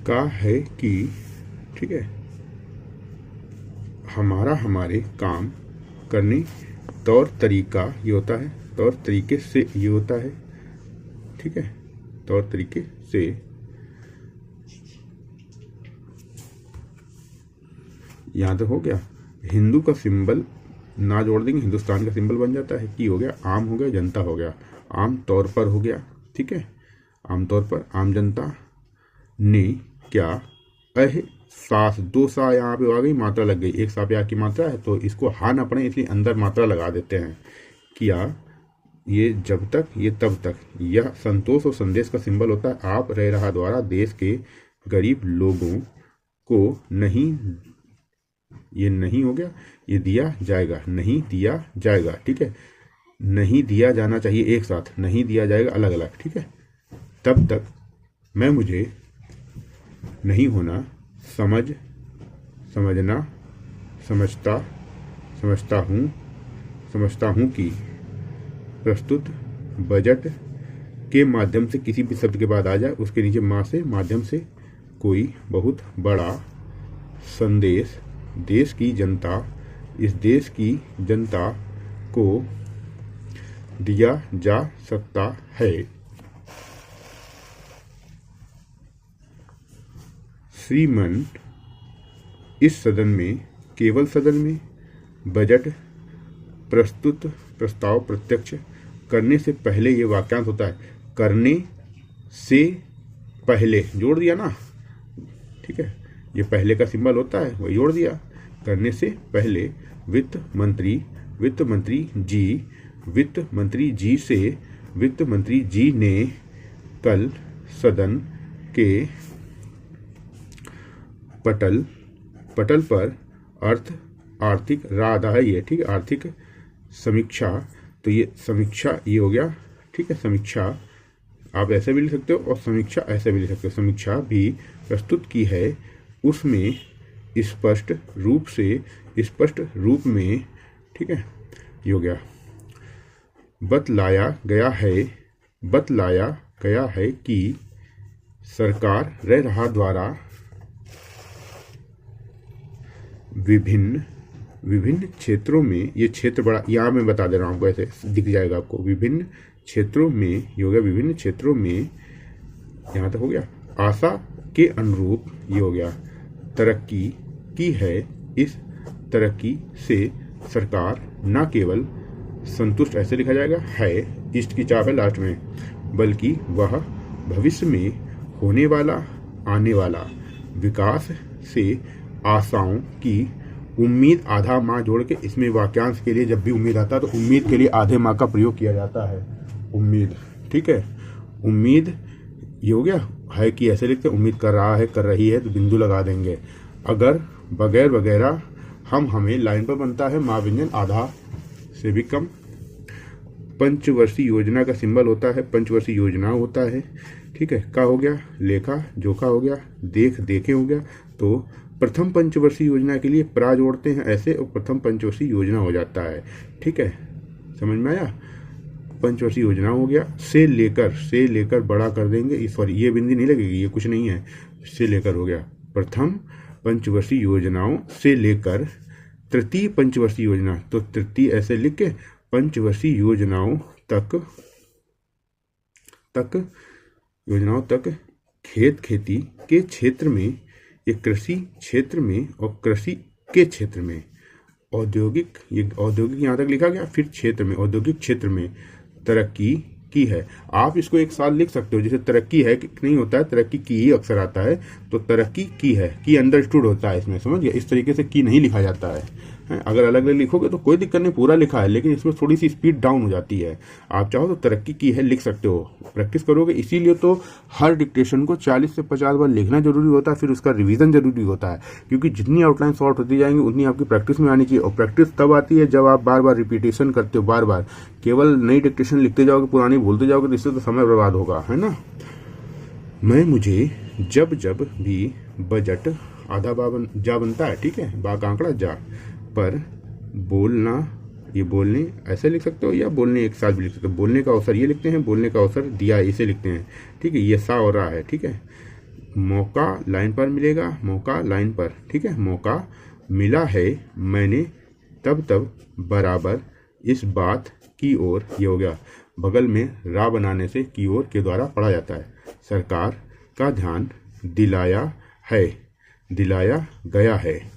का है कि, ठीक है, हमारे काम करने तौर तरीका ये होता है, तौर तरीके से ये होता है, ठीक है, तौर तरीके से यहाँ तो हो गया। हिंदू का सिंबल ना जोड़ देंगे, हिंदुस्तान का सिंबल बन जाता है। की हो गया, आम हो गया, जनता हो गया, आम तौर पर हो गया, ठीक है, आम तौर पर, आम जनता ने क्या एहसास, दो सा यहाँ पे आ गई, मात्रा लग गई, एक सा पे आ की मात्रा है तो इसको हा ना पड़े इसलिए अंदर मात्रा लगा देते हैं। किया, ये जब तक, ये तब तक, यह संतोष और संदेश का सिंबल होता है। आप रह रहा द्वारा देश के गरीब लोगों को नहीं, ये नहीं हो गया, ये दिया जाएगा, नहीं दिया जाएगा, ठीक है, नहीं दिया जाना चाहिए एक साथ, नहीं दिया जाएगा अलग अलग, ठीक है। तब तक मैं मुझे नहीं होना, समझना, समझता हूँ कि प्रस्तुत बजट के माध्यम से किसी भी शब्द के बाद आ जाए उसके नीचे माँ से, माध्यम से कोई बहुत बड़ा संदेश देश की जनता, इस देश की जनता को दिया जा सकता है। श्रीमान, इस सदन में, केवल सदन में बजट प्रस्ताव प्रत्यक्ष करने से पहले, ये वाक्यांश होता है, करने से पहले जोड़ दिया ना, ठीक है, ये पहले का सिंबल होता है वही जोड़ दिया। करने से पहले वित्त मंत्री जी ने कल सदन के पटल पर आर्थिक राधा है ये, ठीक है, आर्थिक समीक्षा, तो ये समीक्षा ये हो गया, ठीक है, समीक्षा आप ऐसे भी लिख सकते हो और समीक्षा ऐसे भी लिख सकते हो। समीक्षा भी प्रस्तुत की है, उसमें स्पष्ट रूप में, ठीक है, ये हो गया, बतलाया गया है कि सरकार रह रहा द्वारा विभिन्न क्षेत्रों में, ये क्षेत्र बड़ा, यहाँ मैं बता दे रहा हूँ आपको, ऐसे दिख जाएगा आपको, विभिन्न क्षेत्रों में, ये हो गया, विभिन्न क्षेत्रों में, यहाँ तक हो गया, आशा के अनुरूप, ये हो गया, तरक्की की है। इस तरक्की से सरकार न केवल संतुष्ट, ऐसे लिखा जाएगा, है, इष्ट की चाप है लास्ट में, बल्कि वह भविष्य में होने वाला, आने वाला विकास से आशाओं की उम्मीद, आधा माह जोड़ के, इसमें वाक्यांश के लिए जब भी उम्मीद आता है तो उम्मीद के लिए आधे माह का प्रयोग किया जाता है, उम्मीद, ठीक है, उम्मीद ये हो गया, है कि ऐसे लिखते, उम्मीद कर रहा है, कर रही है तो बिंदु लगा देंगे। अगर, बगैर वगैरह, हमें लाइन पर बनता है महाव्यंजन आधा से भी कम। पंचवर्षीय योजना का सिंबल होता है, पंचवर्षीय योजना होता है, ठीक है, का हो गया, लेखा जोखा हो गया, देखे हो गया, तो प्रथम पंचवर्षीय योजना के लिए प्रा जोड़ते हैं ऐसे और प्रथम पंचवर्षीय योजना हो जाता है, ठीक है, समझ में आया। पंचवर्षीय योजना हो गया, से लेकर बड़ा कर देंगे, सॉरी ये बिंदी नहीं लगेगी, ये कुछ नहीं है, से लेकर हो गया, प्रथम पंचवर्षीय योजनाओं से लेकर तृतीय पंचवर्षीय योजना, तो तृतीय ऐसे लिख के पंचवर्षीय योजनाओं तक खेती के क्षेत्र में, ये कृषि क्षेत्र में और कृषि के क्षेत्र में, औद्योगिक, ये औद्योगिक यहाँ तक लिखा गया, फिर क्षेत्र में, औद्योगिक क्षेत्र में तरक्की की है। आप इसको एक साथ लिख सकते हो, जैसे तरक्की है कि नहीं होता है, तरक्की की ही अक्सर आता है, तो तरक्की की है, की अंडरस्टूड होता है इसमें, समझ गया, इस तरीके से की नहीं लिखा जाता है। अगर अलग अलग लिखोगे तो कोई दिक्कत नहीं, पूरा लिखा है, लेकिन इसमें थोड़ी सी स्पीड डाउन हो जाती है। आप चाहो तो तरक्की की है लिख सकते हो, प्रैक्टिस करोगे, इसीलिए तो हर डिक्टेशन को 40 से 50 बार लिखना जरूरी होता है, फिर उसका रिवीजन जरूरी होता है, क्योंकि जितनी आउटलाइन शॉर्ट होती जाएंगी उतनी आपकी प्रैक्टिस में आनी चाहिए। और प्रैक्टिस तब आती है जब आप बार बार रिपीटेशन करते हो, बार बार केवल नई डिक्टेशन लिखते जाओगे, पुरानी भूलते जाओगे, तो इससे तो समय बर्बाद होगा, है ना। मुझे जब भी बजट आधा जा बनता है, ठीक है, बा का आंकड़ा जा पर बोलना, ये बोलने ऐसे लिख सकते हो या बोलने एक साथ भी लिख सकते हो, बोलने का अवसर ये लिखते हैं, बोलने का अवसर दिया इसे लिखते हैं, ठीक है, ये सा और रा है, ठीक है, मौका लाइन पर मिलेगा, मौका लाइन पर, ठीक है। मौका मिला है मैंने तब तब बराबर इस बात की ओर, ये हो गया बगल में रा बनाने से की ओर के द्वारा पढ़ा जाता है। सरकार का ध्यान दिलाया है, दिलाया गया है।